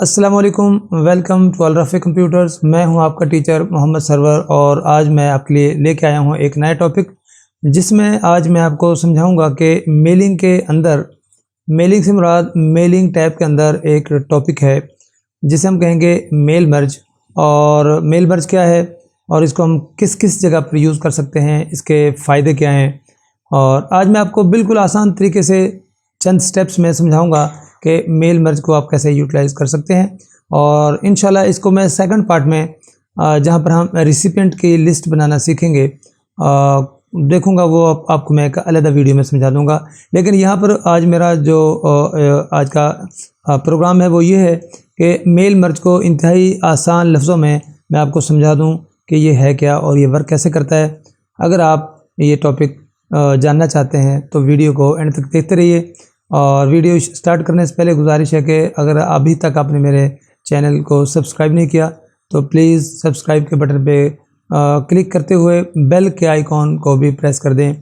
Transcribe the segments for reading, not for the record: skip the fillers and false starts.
अस्सलाम वालेकुम, welcome to Al Rafi computers. मैं हूं आपका टीचर मोहम्मद सरवर और आज मैं आपके लिए लेके आया हूं एक नया टॉपिक, जिसमें आज मैं आपको समझाऊंगा कि मेलिंग के अंदर, मेलिंग से मुराद मेलिंग टैब के अंदर एक टॉपिक है जिसे हम कहेंगे मेल मर्ज। और मेल मर्ज क्या है और इसको हम किस किस जगह पर यूज़ कर सकते हैं, इसके फ़ायदे क्या हैं। और आज मैं आपको बिल्कुल आसान तरीके से चंद स्टेप्स में समझाऊंगा कि मेल मर्ज को आप कैसे यूटिलाइज़ कर सकते हैं। और इंशाल्लाह इसको मैं सेकंड पार्ट में जहां पर हम रेसिपिएंट की लिस्ट बनाना सीखेंगे देखूंगा, वो आपको मैं एक अलग वीडियो में समझा दूंगा। लेकिन यहां पर आज मेरा जो आज का प्रोग्राम है वो ये है कि मेल मर्ज को इंतहाई आसान लफ्ज़ों में मैं आपको समझा दूं कि ये है क्या और ये वर्क कैसे करता है। अगर आप ये टॉपिक जानना चाहते हैं तो वीडियो को एंड तक देखते रहिए। और वीडियो स्टार्ट करने से पहले गुजारिश है कि अगर अभी तक आपने मेरे चैनल को सब्सक्राइब नहीं किया तो प्लीज़ सब्सक्राइब के बटन पे क्लिक करते हुए बेल के आइकॉन को भी प्रेस कर दें,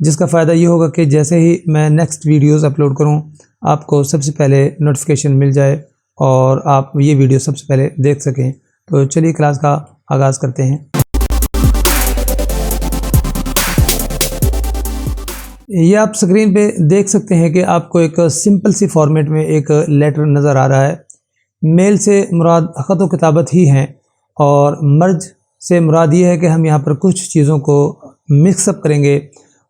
जिसका फ़ायदा ये होगा कि जैसे ही मैं नेक्स्ट वीडियोस अपलोड करूं आपको सबसे पहले नोटिफिकेशन मिल जाए और आप ये वीडियो सबसे पहले देख सकें। तो चलिए क्लास का आगाज़ करते हैं। ये आप स्क्रीन पे देख सकते हैं कि आपको एक सिंपल सी फॉर्मेट में एक लेटर नज़र आ रहा है। मेल से मुराद ख़त व किताबत ही हैं और मर्ज से मुराद ये है कि हम यहाँ पर कुछ चीज़ों को मिक्सअप करेंगे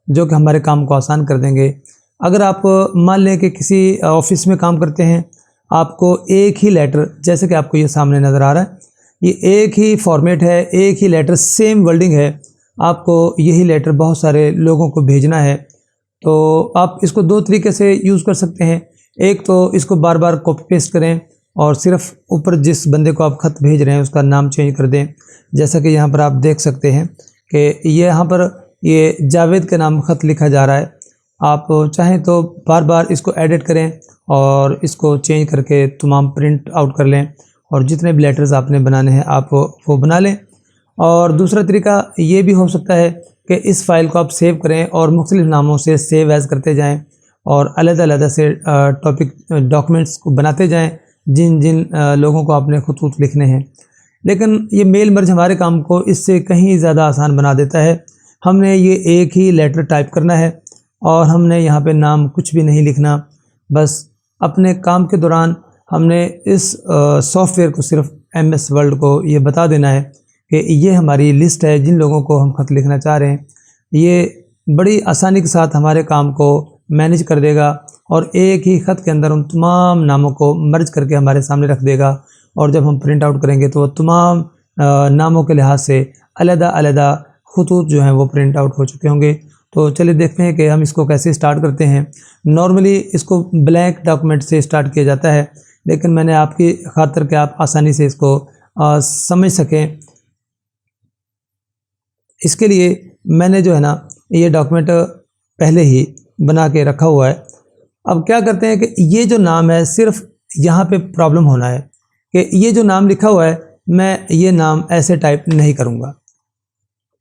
जो कि हमारे काम को आसान कर देंगे। अगर आप मान लें कि किसी ऑफिस में काम करते हैं, आपको एक ही लेटर, जैसे कि आपको ये सामने नज़र आ रहा है, ये एक ही फॉर्मेट है, एक ही लेटर, सेम वर्डिंग है, आपको यही लेटर बहुत सारे लोगों को भेजना है। तो आप इसको दो तरीके से यूज़ कर सकते हैं। एक तो इसको बार बार कॉपी पेस्ट करें और सिर्फ ऊपर जिस बंदे को आप ख़त भेज रहे हैं उसका नाम चेंज कर दें। जैसा कि यहाँ पर आप देख सकते हैं कि ये यहाँ पर ये जावेद के नाम ख़त लिखा जा रहा है। आप चाहें तो बार बार इसको एडिट करें और इसको चेंज करके तमाम प्रिंट आउट कर लें और जितने भी लेटर्स आपने बनाने हैं आप वो बना लें। और दूसरा तरीका ये भी हो सकता है कि इस फाइल को आप सेव करें और मुख्तलिफ नामों से सेव एज़ करते जाएं और अलग-अलग से टॉपिक डॉक्यूमेंट्स को बनाते जाएं जिन जिन लोगों को आपने खतूत लिखने हैं। लेकिन ये मेल मर्ज हमारे काम को इससे कहीं ज़्यादा आसान बना देता है। हमने ये एक ही लेटर टाइप करना है और हमने यहाँ पे नाम कुछ भी नहीं लिखना। बस अपने काम के दौरान हमने इस सॉफ्टवेयर को, सिर्फ MS वर्ड को ये बता देना है कि ये हमारी लिस्ट है जिन लोगों को हम ख़त लिखना चाह रहे हैं। ये बड़ी आसानी के साथ हमारे काम को मैनेज कर देगा और एक ही ख़त के अंदर उन तमाम नामों को मर्ज करके हमारे सामने रख देगा। और जब हम प्रिंट आउट करेंगे तो तमाम नामों के लिहाज से अलग-अलग खतूत जो हैं वो प्रिंट आउट हो चुके होंगे। तो चलिए देखते हैं कि हम इसको कैसे स्टार्ट करते हैं। नॉर्मली इसको ब्लैंक डॉक्यूमेंट से स्टार्ट किया जाता है, लेकिन मैंने आपकी खातिर कि आप आसानी से इसको समझ सकें, इसके लिए मैंने जो है ना ये डॉक्यूमेंट पहले ही बना के रखा हुआ है। अब क्या करते हैं कि ये जो नाम है, सिर्फ यहाँ पे प्रॉब्लम होना है कि ये जो नाम लिखा हुआ है मैं ये नाम ऐसे टाइप नहीं करूँगा।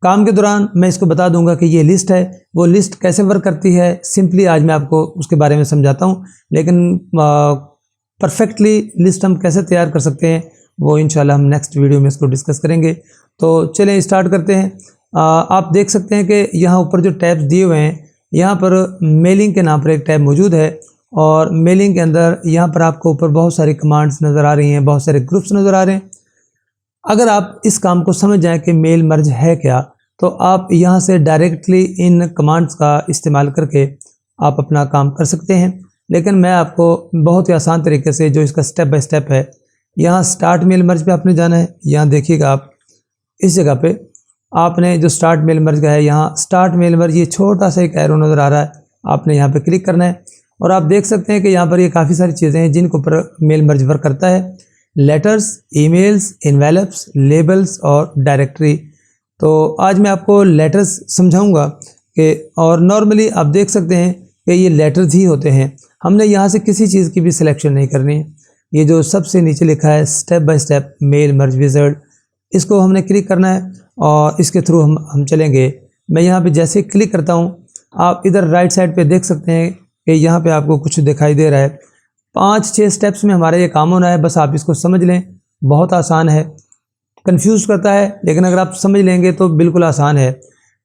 काम के दौरान मैं इसको बता दूंगा कि ये लिस्ट है, वो लिस्ट कैसे वर्क करती है सिंपली आज मैं आपको उसके बारे में समझाता हूँ। लेकिन परफेक्टली लिस्ट हम कैसे तैयार कर सकते हैं वो इंशाल्लाह हम नेक्स्ट वीडियो में इसको डिस्कस करेंगे। तो चलें स्टार्ट करते हैं। आप देख सकते हैं कि यहाँ ऊपर जो टैब्स दिए हुए हैं, यहाँ पर मेलिंग के नाम पर एक टैब मौजूद है और मेलिंग के अंदर यहाँ पर आपको ऊपर बहुत सारी कमांड्स नज़र आ रही हैं, बहुत सारे ग्रुप्स नज़र आ रहे हैं। अगर आप इस काम को समझ जाएं कि मेल मर्ज है क्या, तो आप यहाँ से डायरेक्टली इन कमांड्स का इस्तेमाल करके आप अपना काम कर सकते हैं। लेकिन मैं आपको बहुत ही आसान तरीके से, जो इसका स्टेप बाय स्टेप है, यहाँ स्टार्ट मेल मर्ज पे आपने जाना है। यहाँ देखिएगा आप इस जगह पे आपने जो स्टार्ट मेल मर्ज का है, यहाँ स्टार्ट मेल मर्ज, ये छोटा सा एक एरो नज़र आ रहा है, आपने यहाँ पे क्लिक करना है और आप देख सकते हैं कि यहाँ पर ये काफ़ी सारी चीज़ें हैं जिनके ऊपर मेल मर्ज वर्क करता है। लेटर्स, ईमेल्स, इन्वेलप्स, लेबल्स और डायरेक्टरी। तो आज मैं आपको लेटर्स समझाऊंगा कि, और नॉर्मली आप देख सकते हैं कि ये लेटर्स ही होते हैं। हमने यहाँ से किसी चीज़ की भी सिलेक्शन नहीं करनी है। ये जो सबसे नीचे लिखा है step by step mail merge wizard, इसको हमने क्लिक करना है और इसके थ्रू हम चलेंगे। मैं यहाँ पे जैसे क्लिक करता हूँ, आप इधर राइट साइड पे देख सकते हैं कि यहाँ पे आपको कुछ दिखाई दे रहा है। 5-6 स्टेप्स में हमारा ये काम होना है, बस आप इसको समझ लें। बहुत आसान है, कंफ्यूज करता है लेकिन अगर आप समझ लेंगे तो बिल्कुल आसान है।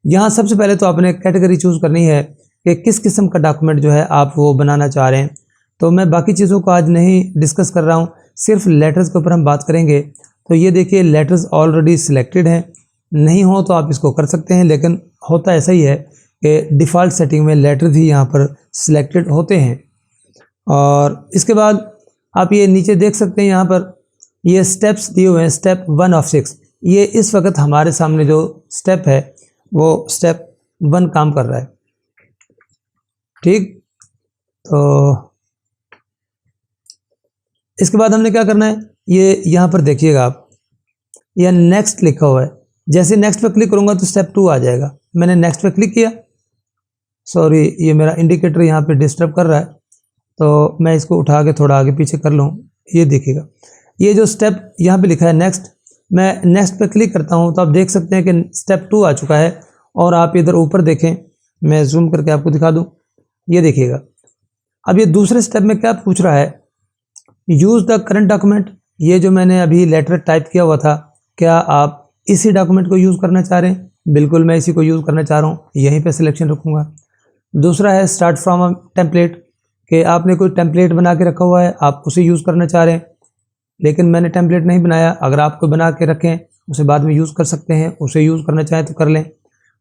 यहाँ सबसे पहले तो आपने कैटेगरी चूज़ करनी है कि किस किस्म का डॉक्यूमेंट जो है आप वो बनाना चाह रहे हैं। तो मैं बाकी चीज़ों को आज नहीं डिस्कस कर रहा हूँ, सिर्फ लेटर्स के ऊपर हम बात करेंगे। तो ये देखिए लेटर्स ऑलरेडी सिलेक्टेड हैं, नहीं हो तो आप इसको कर सकते हैं, लेकिन होता ऐसा ही है कि डिफ़ॉल्ट सेटिंग में लेटर्स ही यहाँ पर सिलेक्टेड होते हैं। और इसके बाद आप ये नीचे देख सकते हैं, यहाँ पर ये स्टेप्स दिए हुए हैं, स्टेप 1 of 6। ये इस वक्त हमारे सामने जो स्टेप है वो स्टेप 1 काम कर रहा है, ठीक। तो इसके बाद हमने क्या करना है, ये यहाँ पर देखिएगा आप, यह नेक्स्ट लिखा हुआ है। जैसे नेक्स्ट पे क्लिक करूँगा तो स्टेप 2 आ जाएगा। मैंने नेक्स्ट पे क्लिक किया, सॉरी ये मेरा इंडिकेटर यहाँ पे डिस्टर्ब कर रहा है, तो मैं इसको उठा के थोड़ा आगे पीछे कर लूँ। ये देखिएगा, ये जो स्टेप यहाँ पे लिखा है नेक्स्ट, मैं नेक्स्ट पे क्लिक करता हूँ तो आप देख सकते हैं कि स्टेप 2 आ चुका है। और आप इधर ऊपर देखें, मैं जूम करके आपको दिखा दूँ, ये देखिएगा। अब ये दूसरे स्टेप में क्या पूछ रहा है, यूज़ द करंट डॉक्यूमेंट। ये जो मैंने अभी लेटर टाइप किया हुआ था, क्या आप इसी डॉक्यूमेंट को यूज़ करना चाह रहे हैं? बिल्कुल मैं इसी को यूज़ करना चाह रहा हूँ, यहीं पे सिलेक्शन रखूँगा। दूसरा है स्टार्ट फ्रॉम अ टेम्पलेट, कि आपने कोई टेम्पलेट बना के रखा हुआ है, आप उसे यूज़ करना चाह रहे हैं, लेकिन मैंने टेम्पलेट नहीं बनाया। अगर आप कोई बना के रखें उसे बाद में यूज़ कर सकते हैं, उसे यूज़ करना चाहें तो कर लें।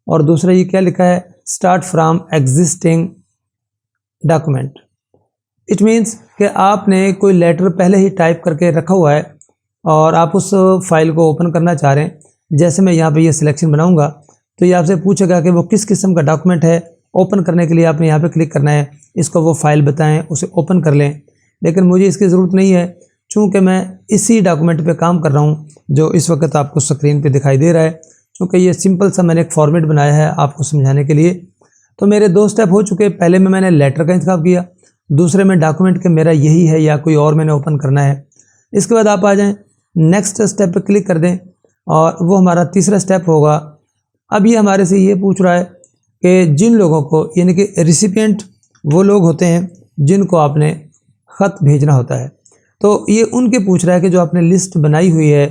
और दूसरा ये क्या लिखा है, start from existing document. It means कि आपने कोई लेटर पहले ही टाइप करके रखा हुआ है और आप उस फाइल को ओपन करना चाह रहे हैं। जैसे मैं यहाँ पे ये सिलेक्शन बनाऊंगा तो ये आपसे पूछेगा कि वो किस किस्म का डॉक्यूमेंट है। ओपन करने के लिए आपने यहाँ पे क्लिक करना है, इसको वो फाइल बताएं, उसे ओपन कर लें। लेकिन मुझे इसकी ज़रूरत नहीं है, चूँकि मैं इसी डॉक्यूमेंट पे काम कर रहा हूँ जो इस वक्त आपको स्क्रीन पे दिखाई दे रहा है। चूँकि ये सिंपल सा मैंने एक फॉर्मेट बनाया है आपको समझाने के लिए। तो मेरे 2 स्टेप हो चुके। पहले में मैंने लेटर का इंतखाब किया, दूसरे में डॉक्यूमेंट के मेरा यही है या कोई और मैंने ओपन करना है। इसके बाद आप आ जाएँ नेक्स्ट स्टेप पर क्लिक कर दें और वो हमारा तीसरा स्टेप होगा। अब ये हमारे से ये पूछ रहा है कि जिन लोगों को, यानी कि रिसिपिएंट वो लोग होते हैं जिनको आपने ख़त भेजना होता है, तो ये उनके पूछ रहा है कि जो आपने लिस्ट बनाई हुई है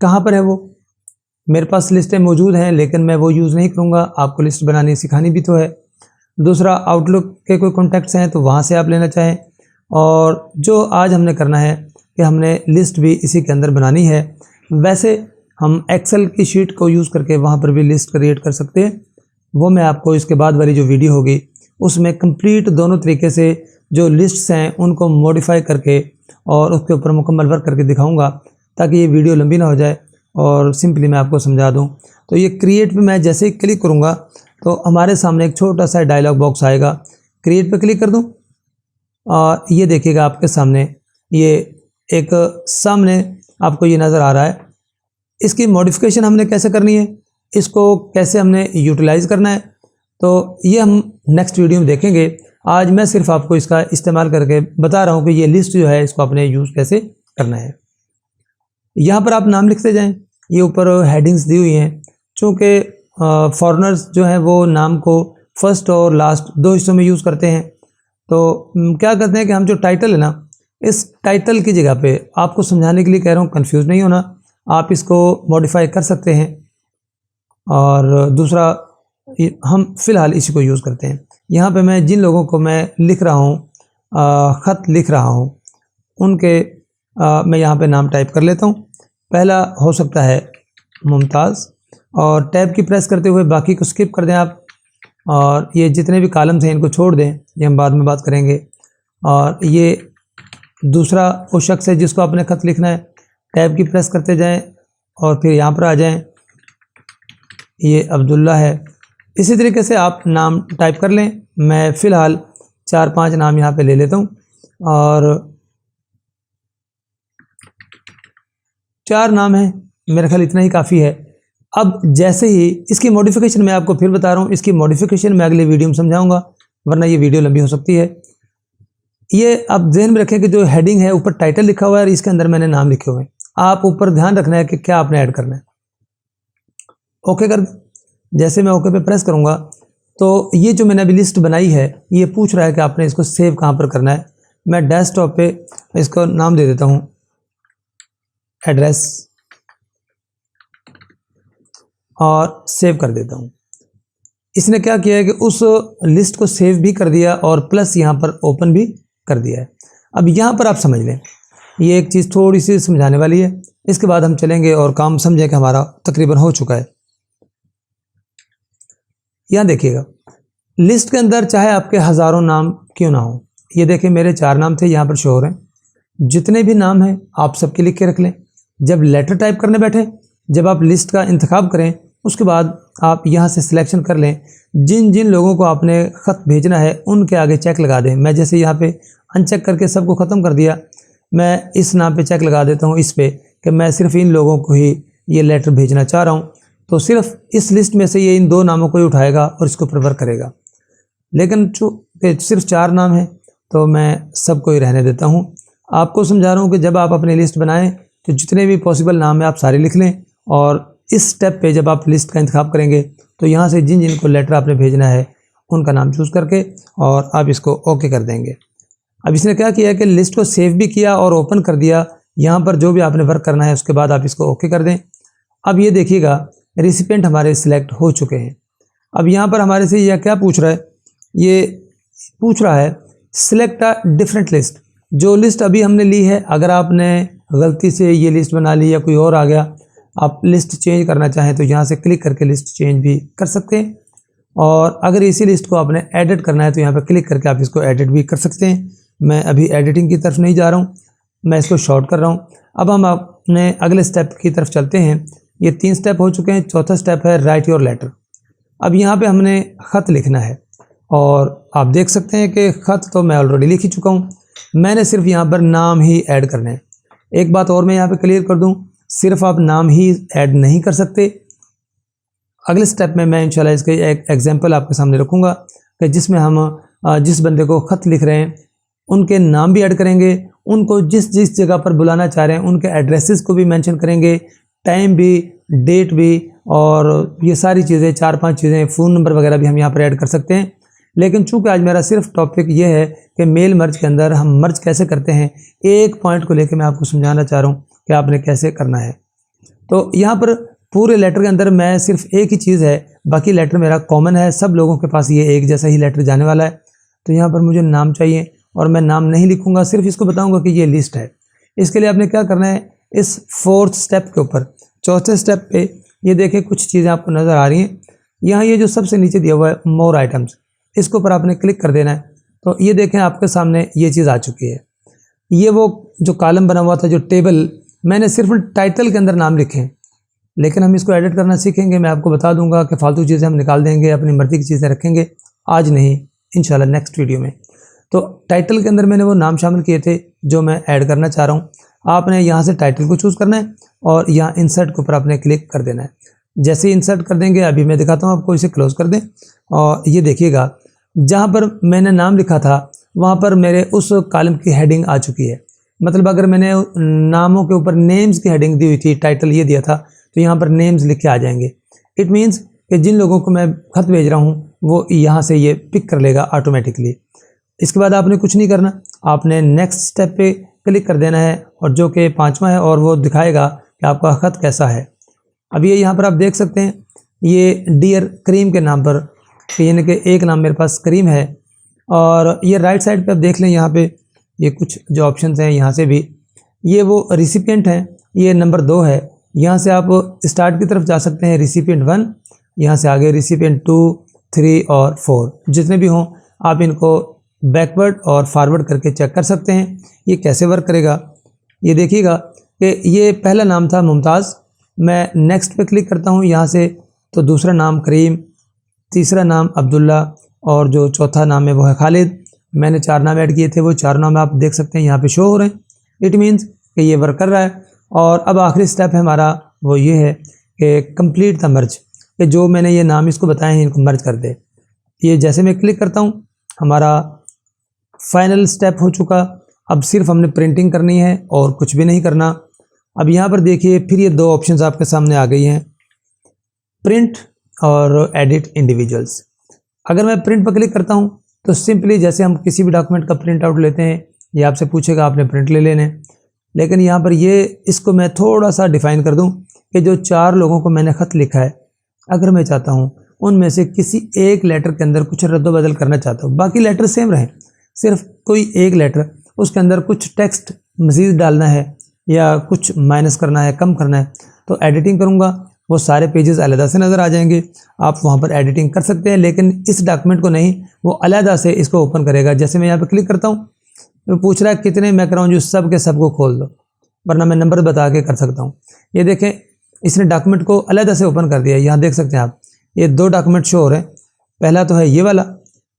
कहाँ पर है वो। मेरे पास लिस्टें मौजूद हैं लेकिन मैं वो यूज़ नहीं करूँगा, आपको लिस्ट बनानी सिखानी भी तो है। दूसरा आउटलुक के कोई कॉन्टैक्ट्स हैं तो वहाँ से आप लेना चाहें। और जो आज हमने करना है कि हमने लिस्ट भी इसी के अंदर बनानी है। वैसे हम एक्सेल की शीट को यूज़ करके वहाँ पर भी लिस्ट क्रिएट कर सकते हैं, वो मैं आपको इसके बाद वाली जो वीडियो होगी उसमें कंप्लीट दोनों तरीके से जो लिस्ट्स हैं उनको मॉडिफाई करके और उसके ऊपर मुकम्मल वर्क करके दिखाऊंगा, ताकि ये वीडियो लंबी ना हो जाए और सिंपली मैं आपको समझा दूं। तो ये क्रिएट पे मैं जैसे ही क्लिक करूंगा तो हमारे सामने एक छोटा सा डायलॉग बॉक्स आएगा। क्रिएट पे क्लिक कर दूं और ये देखिएगा आपके सामने ये एक सामने आपको ये नज़र आ रहा है। इसकी मॉडिफिकेशन हमने कैसे करनी है, इसको कैसे हमने यूटिलाइज़ करना है, तो ये हम नेक्स्ट वीडियो में देखेंगे। आज मैं सिर्फ आपको इसका इस्तेमाल करके बता रहा हूँ कि ये लिस्ट जो है इसको आपने यूज़ कैसे करना है। यहाँ पर आप नाम लिखते जाएं, ये ऊपर हेडिंग्स दी हुई हैं। चूँकि फॉरेनर्स जो हैं वो नाम को फर्स्ट और लास्ट 2 हिस्सों में यूज़ करते हैं, तो क्या करते हैं कि हम जो टाइटल है ना, इस टाइटल की जगह पे आपको समझाने के लिए कह रहा हूँ, कंफ्यूज नहीं होना, आप इसको मॉडिफाई कर सकते हैं। और दूसरा हम फ़िलहाल इसी को यूज़ करते हैं। यहाँ पे मैं जिन लोगों को मैं लिख रहा हूँ, ख़त लिख रहा हूँ, उनके मैं यहाँ पे नाम टाइप कर लेता हूँ। पहला हो सकता है मुमताज़, और टैब की प्रेस करते हुए बाकी को स्किप कर दें आप, और ये जितने भी कॉलम्स हैं इनको छोड़ दें, ये हम बाद में बात करेंगे। और ये दूसरा वो शख्स है जिसको आपने ख़त लिखना है, टैब की प्रेस करते जाएं और फिर यहाँ पर आ जाएं, ये अब्दुल्ला है। इसी तरीके से आप नाम टाइप कर लें। मैं फ़िलहाल 4-5 नाम यहाँ पे ले लेता हूँ और 4 नाम हैं, मेरा ख्याल इतना ही काफ़ी है। अब जैसे ही इसकी मॉडिफिकेशन मैं आपको फिर बता रहा हूँ, इसकी मॉडिफिकेशन मैं अगले वीडियो में समझाऊंगा, वरना ये वीडियो लंबी हो सकती है। ये आप ध्यान में रखें कि जो हेडिंग है ऊपर टाइटल लिखा हुआ है और इसके अंदर मैंने नाम लिखे हुए हैं। आप ऊपर ध्यान रखना है कि क्या आपने ऐड करना है। ओके कर, जैसे मैं ओके पे प्रेस करूँगा तो ये जो मैंने अभी लिस्ट बनाई है ये पूछ रहा है कि आपने इसको सेव कहाँ पर करना है। मैं डेस्कटॉप पे इसको नाम दे देता हूँ एड्रेस और सेव कर देता हूँ। इसने क्या किया है कि उस लिस्ट को सेव भी कर दिया और प्लस यहाँ पर ओपन भी कर दिया है। अब यहाँ पर आप समझ लें, ये एक चीज़ थोड़ी सी समझाने वाली है, इसके बाद हम चलेंगे और काम समझें कि हमारा तकरीबन हो चुका है। यहाँ देखिएगा, लिस्ट के अंदर चाहे आपके हज़ारों नाम क्यों ना हो, ये देखिए मेरे 4 नाम थे यहाँ पर शो हो रहे हैं। जितने भी नाम हैं आप सबके लिख के रख लें। जब लेटर टाइप करने बैठे, जब आप लिस्ट का इंतखाब करें, उसके बाद आप यहाँ से सिलेक्शन कर लें। जिन जिन लोगों को आपने ख़त भेजना है उनके आगे चेक लगा दें। मैं जैसे यहाँ पे अनचेक करके सबको ख़त्म कर दिया, मैं इस नाम पे चेक लगा देता हूँ इस पे कि मैं सिर्फ इन लोगों को ही ये लेटर भेजना चाह रहा हूँ। तो सिर्फ इस लिस्ट में से ये इन 2 नामों को ही उठाएगा और इसको प्रेफर करेगा। लेकिन चूँकि सिर्फ 4 नाम हैं तो मैं सबको ही रहने देता हूँ। आपको समझा रहा हूँ कि जब आप अपनी लिस्ट बनाएं तो जितने भी पॉसिबल नाम है आप सारे लिख लें, और इस स्टेप पे जब आप लिस्ट का इंतखाब करेंगे तो यहाँ से जिन जिन को लेटर आपने भेजना है उनका नाम चूज़ करके और आप इसको ओके कर देंगे। अब इसने क्या किया कि लिस्ट को सेव भी किया और ओपन कर दिया। यहाँ पर जो भी आपने वर्क करना है उसके बाद आप इसको ओके कर दें। अब ये देखिएगा रिसिपेंट हमारे सिलेक्ट हो चुके हैं। अब यहाँ पर हमारे से यह क्या पूछ रहा है, ये पूछ रहा है सिलेक्ट अ डिफरेंट लिस्ट। जो लिस्ट अभी हमने ली है, अगर आपने गलती से ये लिस्ट बना ली या कोई और आ गया, आप लिस्ट चेंज करना चाहें तो यहाँ से क्लिक करके लिस्ट चेंज भी कर सकते हैं। और अगर इसी लिस्ट को आपने एडिट करना है तो यहाँ पर क्लिक करके आप इसको एडिट भी कर सकते हैं। मैं अभी एडिटिंग की तरफ नहीं जा रहा हूँ, मैं इसको शॉर्ट कर रहा हूँ। अब हम अपने अगले स्टेप की तरफ चलते हैं। ये 3 स्टेप हो चुके हैं, चौथा स्टेप है राइट योर लेटर। अब यहाँ पे हमने ख़त लिखना है और आप देख सकते हैं कि ख़त तो मैं ऑलरेडी लिख ही चुका हूँ, मैंने सिर्फ यहाँ पर नाम ही ऐड करने हैं। एक बात और मैं यहाँ पे क्लियर कर दूँ, सिर्फ आप नाम ही ऐड नहीं कर सकते। अगले स्टेप में मैं इंशाल्लाह इसके एक एग्जांपल आपके सामने रखूँगा कि जिसमें हम जिस बंदे को ख़त लिख रहे हैं उनके नाम भी ऐड करेंगे, उनको जिस जिस जगह पर बुलाना चाह रहे हैं उनके एड्रेसेस को भी मेंशन करेंगे, टाइम भी, डेट भी, और ये सारी चीज़ें 4-5 चीज़ें, फ़ोन नंबर वगैरह भी हम यहाँ पर ऐड कर सकते हैं। लेकिन चूंकि आज मेरा सिर्फ टॉपिक ये है कि मेल मर्ज के अंदर हम मर्ज कैसे करते हैं, एक पॉइंट को लेकर मैं आपको समझाना चाह रहा हूँ कि आपने कैसे करना है। तो यहाँ पर पूरे लेटर के अंदर मैं सिर्फ एक ही चीज़ है, बाकी लेटर मेरा कॉमन है, सब लोगों के पास ये एक जैसा ही लेटर जाने वाला है। तो यहाँ पर मुझे नाम चाहिए और मैं नाम नहीं लिखूँगा, सिर्फ इसको बताऊँगा कि ये लिस्ट है। इसके लिए आपने क्या करना है, इस 4th स्टेप के ऊपर 4थे स्टेप पे ये देखिए कुछ चीज़ें आपको नज़र आ रही हैं। यहाँ ये जो सबसे नीचे दिया हुआ है मोर आइटम्स, इसके ऊपर आपने क्लिक कर देना है। तो ये देखें आपके सामने ये चीज़ आ चुकी है। ये वो जो कॉलम बना हुआ था, जो टेबल, मैंने सिर्फ टाइटल के अंदर नाम लिखे हैं, लेकिन हम इसको एडिट करना सीखेंगे। मैं आपको बता दूंगा कि फालतू चीज़ें हम निकाल देंगे, अपनी मर्ज़ी की चीज़ें रखेंगे, आज नहीं, इंशाल्लाह नेक्स्ट वीडियो में। तो टाइटल के अंदर मैंने वो नाम शामिल किए थे जो मैं ऐड करना चाह रहा हूँ। आपने यहाँ से टाइटल को चूज़ करना है और यहाँ इंसर्ट के ऊपर आपने क्लिक कर देना है। जैसे ही इंसर्ट कर देंगे, अभी मैं दिखाता हूँ आपको, इसे क्लोज़ कर दें और ये देखिएगा जहाँ पर मैंने नाम लिखा था वहाँ पर मेरे उस कॉलम की हेडिंग आ चुकी है। मतलब अगर मैंने नामों के ऊपर नेम्स की हेडिंग दी हुई थी, टाइटल ये दिया था, तो यहाँ पर नेम्स लिखे आ जाएंगे। इट मीन्स कि जिन लोगों को मैं ख़त भेज रहा हूँ वो यहाँ से ये पिक कर लेगा ऑटोमेटिकली। इसके बाद आपने कुछ नहीं करना, आपने नेक्स्ट स्टेप पे क्लिक कर देना है, और जो कि 5वां है, और वो दिखाएगा कि आपका ख़त कैसा है। अब ये यहाँ पर आप देख सकते हैं, ये डियर करीम के नाम पर, यानी कि एक नाम मेरे पास करीम है। और ये राइट साइड पे आप देख लें, यहाँ पे ये कुछ जो ऑप्शंस हैं, यहाँ से भी ये वो रिसिपिएंट हैं, ये नंबर 2 है। यहाँ से आप स्टार्ट की तरफ जा सकते हैं, रिसिपिएंट 1, यहाँ से आगे रिसिपिएंट 2, 3 और 4 जितने भी हों आप इनको बैकवर्ड और फॉरवर्ड करके चेक कर सकते हैं। ये कैसे वर्क करेगा, ये देखिएगा कि ये पहला नाम था मुमताज़, मैं नेक्स्ट पे क्लिक करता हूँ यहाँ से, तो दूसरा नाम करीम, तीसरा नाम अब्दुल्ला, और जो चौथा नाम है वो है खालिद। मैंने 4 नाम ऐड किए थे, वो 4 नाम आप देख सकते हैं यहाँ पे शो हो रहे हैं। इट मीन्स कि ये वर्क कर रहा है। और अब आखिरी स्टेप है हमारा, वो ये है कि कंप्लीट द मर्ज, कि जो मैंने ये नाम इसको बताए हैं इनको मर्ज कर दे। ये जैसे मैं क्लिक करता हूँ, हमारा फाइनल स्टेप हो चुका। अब सिर्फ हमने प्रिंटिंग करनी है और कुछ भी नहीं करना। अब यहाँ पर देखिए फिर ये 2 ऑप्शंस आपके सामने आ गई हैं, प्रिंट और एडिट इंडिविजुअल्स। अगर मैं प्रिंट पर क्लिक करता हूँ तो सिंपली जैसे हम किसी भी डॉक्यूमेंट का प्रिंट आउट लेते हैं, ये आपसे पूछेगा, आपने प्रिंट ले लेने। लेकिन यहाँ पर ये इसको मैं थोड़ा सा डिफ़ाइन कर दूँ कि जो 4 लोगों को मैंने ख़त लिखा है, अगर मैं चाहता हूँ उनमें से किसी एक लेटर के अंदर कुछ रद्द-बदल करना चाहता हूँ, बाकी लेटर सेम रहें, सिर्फ कोई एक लेटर उसके अंदर कुछ टेक्स्ट मज़ीद डालना है या कुछ माइनस करना है, कम करना है, तो एडिटिंग करूँगा, वो सारे पेजेस अलग से नज़र आ जाएंगे। आप वहाँ पर एडिटिंग कर सकते हैं, लेकिन इस डॉक्यूमेंट को नहीं, वो अलग से इसको ओपन करेगा। जैसे मैं यहाँ पर क्लिक करता हूँ तो पूछ रहा है कितने मैं कराऊँ, जो सब के सब को खोल दो, वरना मैं नंबर बता के कर सकता हूँ। ये देखें, इसने डॉक्यूमेंट को अलग से ओपन कर दिया। यहाँ देख सकते हैं आप, ये 2 डॉक्यूमेंट शो हो रहे हैं। पहला तो है ये वाला,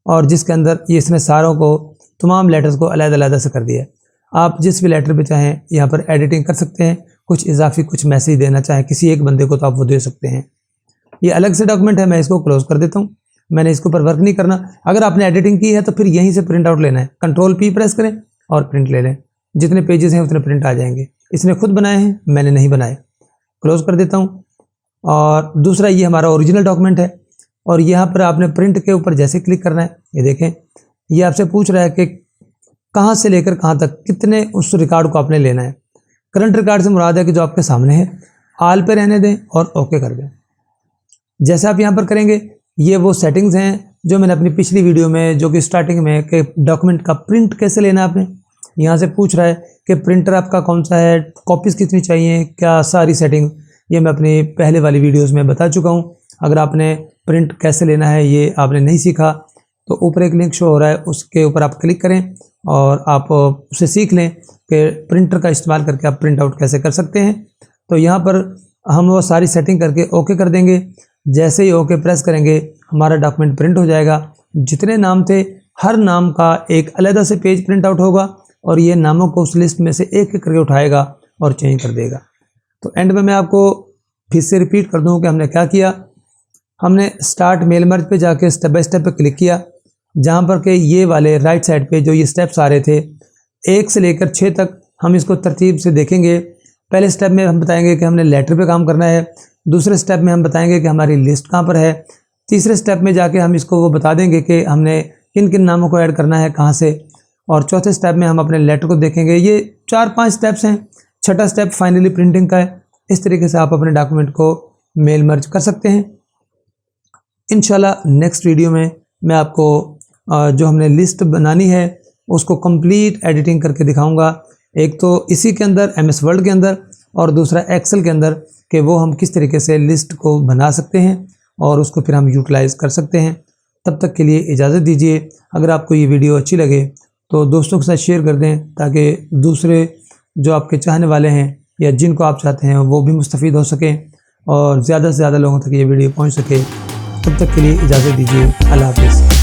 और जिसके अंदर ये इसने सारों को, तमाम लेटर्स को अलग से कर दिया है। आप जिस भी लेटर पे चाहें यहाँ पर एडिटिंग कर सकते हैं, कुछ इजाफी कुछ मैसेज देना चाहें किसी एक बंदे को तो आप वो दे सकते हैं। ये अलग से डॉक्यूमेंट है, मैं इसको क्लोज कर देता हूँ। मैंने इसके ऊपर वर्क नहीं करना। अगर आपने एडिटिंग की है तो फिर यहीं से प्रिंट आउट लेना है, Ctrl+P प्रेस करें और प्रिंट ले लें। जितने पेजेस हैं उतने प्रिंट आ जाएंगे। इसने खुद बनाए हैं, मैंने नहीं बनाए। क्लोज कर देता हूँ। और दूसरा, ये हमारा ओरिजिनल डॉक्यूमेंट है, और यहाँ पर आपने प्रिंट के ऊपर जैसे क्लिक करना है, ये देखें, ये आपसे पूछ रहा है कि कहाँ से लेकर कहाँ तक कितने उस रिकॉर्ड को आपने लेना है। करंट रिकॉर्ड से मुराद है कि जो आपके सामने है, आल पे रहने दें और ओके कर दें। जैसे आप यहाँ पर करेंगे, ये वो सेटिंग्स हैं जो मैंने अपनी पिछली वीडियो में, जो कि स्टार्टिंग में, कि डॉक्यूमेंट का प्रिंट कैसे लेना है आपने। यहाँ से पूछ रहा है कि प्रिंटर आपका कौन सा है, कॉपीज़ कितनी चाहिए, क्या, सारी सेटिंग ये मैं अपनी पहले वाली वीडियोस में बता चुका हूँ। अगर आपने प्रिंट कैसे लेना है ये आपने नहीं सीखा, तो ऊपर एक लिंक शो हो रहा है, उसके ऊपर आप क्लिक करें और आप उसे सीख लें कि प्रिंटर का इस्तेमाल करके आप प्रिंट आउट कैसे कर सकते हैं। तो यहाँ पर हम वो सारी सेटिंग करके ओके कर देंगे। जैसे ही ओके प्रेस करेंगे, हमारा डॉक्यूमेंट प्रिंट हो जाएगा। जितने नाम थे, हर नाम का एक अलग से पेज प्रिंट आउट होगा, और ये नामों को उस लिस्ट में से एक एक करके उठाएगा और चेंज कर देगा। तो एंड में मैं आपको फिर से रिपीट कर दूँ कि हमने क्या किया। हमने स्टार्ट मेल मर्ज पे जाके स्टेप बाय स्टेप पे क्लिक किया, जहाँ पर के ये वाले राइट साइड पे जो ये स्टेप्स आ रहे थे 1 से लेकर 6 तक, हम इसको तरतीब से देखेंगे। पहले स्टेप में हम बताएंगे कि हमने लेटर पे काम करना है। दूसरे स्टेप में हम बताएंगे कि हमारी लिस्ट कहाँ पर है। तीसरे स्टेप में जाके हम इसको वो बता देंगे कि हमने किन किन नामों को ऐड करना है, कहाँ से। और चौथे स्टेप में हम अपने लेटर को देखेंगे। ये 4-5 स्टेप्स हैं। छठा स्टेप फाइनली प्रिंटिंग का है। इस तरीके से आप अपने डॉक्यूमेंट को मेल मर्ज कर सकते हैं। इंशाल्लाह नेक्स्ट वीडियो में मैं आपको जो हमने लिस्ट बनानी है उसको कंप्लीट एडिटिंग करके दिखाऊंगा। एक तो इसी के अंदर MS वर्ड के अंदर, और दूसरा एक्सेल के अंदर, कि वो हम किस तरीके से लिस्ट को बना सकते हैं और उसको फिर हम यूटिलाइज़ कर सकते हैं। तब तक के लिए इजाज़त दीजिए। अगर आपको ये वीडियो अच्छी लगे तो दोस्तों के साथ शेयर कर दें, ताकि दूसरे जो आपके चाहने वाले हैं या जिनको आप चाहते हैं वो भी मुस्तफ़ीद हो सकें और ज़्यादा से ज़्यादा लोगों तक ये वीडियो पहुँच सके। तब तक के लिए इजाज़त दीजिए। अल्लाह हाफ़िज़।